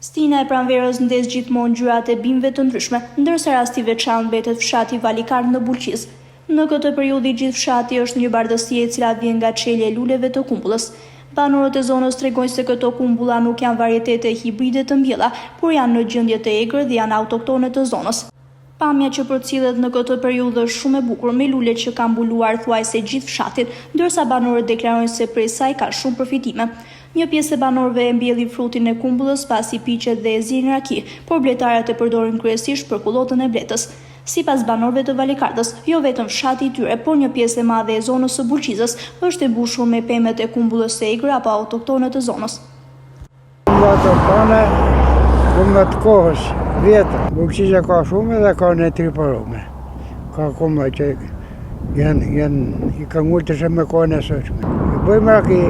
Stina e pranverës ndes gjithmonë ngjyrat e bimëve të ndryshme, ndërsa rasti veçantë mbetet fshati Valikar në Bulqiz. Në këtë periudhë gjithë fshati është një bardhësi e cila vjen nga çelja e luleve të kumbullës. Banorët e zonës tregojnë se këto kumbulla nuk janë varietete hibride të mbjella, por janë në gjendje të egër dhe janë autoktone të zonës. Pamja që përcillet në këtë periudhë është shumë e bukur me lule që kanë mbuluar thuajse gjithë fshatin, ndërsa banorët deklarojnë se prej saj ka shumë përfitime. Një pjesë e banorëve e mbjelli frutin e kumbullës pasi piqet dhe e zirin raki, por bletarët e përdorin kryesisht për kullotën e bletës. Sipas banorëve të Valikardës, jo vetëm fshati i tyre, por një pjesë e madhe e zonës së Bulqizës është e mbushur me pemet e kumbullës së egër apo autoktone të zonës. Autoktone, kumët kohës, vjetër. Bulqiza ka shumë dhe ka në triparume. Ka kumë që i ka ngultëshe me kohën e sotshme. I bëjmë raki,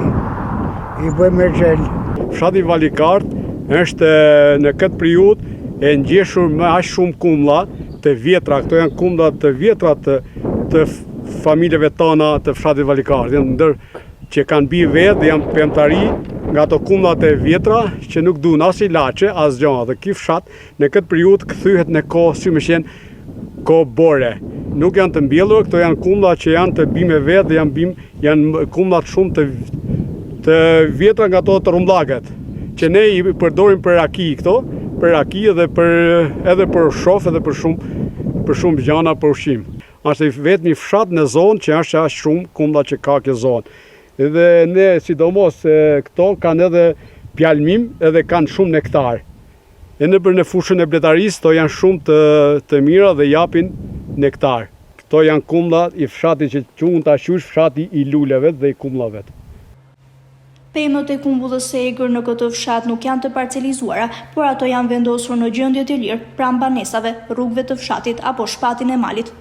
i bëjmë gel. Fshati Valikard është në këtë periudhë e ngjeshur me aq shumë kumlla të vjetra. Këto janë kumlla të vjetra të familjeve tona të fshatit Valikard. Janë ndër që kanë bi vetë dhe janë pemtari nga ato kumllat e vjetra që nuk duan as ilaçe, as gjëra. Dhe ky fshat në këtë periudhë kthehet në kohë si më qenë kohë bore. Nuk janë të mbjellur, këto janë kumlla që janë të bimeve dhe janë kumlla shumë të vjetra nga ato të rumllakët, që ne i përdorim për raki këto, për raki edhe për shof edhe për shumë gjana për ushqim. Është vetëm një fshat në zonë që është aq shumë kumlla që ka kjo zonë. Edhe ne sidomos këto kanë edhe pjalmim edhe kanë shumë nektar. E në fushën e bletarisë to janë shumë të mira dhe japin nektar. Këto janë kumlla i fshatit që quhen ta qysh fshati i luleve dhe i kumllave. Pemët e kumbullës së egër në këtë fshat nuk janë të parcelizuara, por ato janë vendosur në gjendje të lirë pranë banesave, rrugëve të fshatit apo shpatin e malit.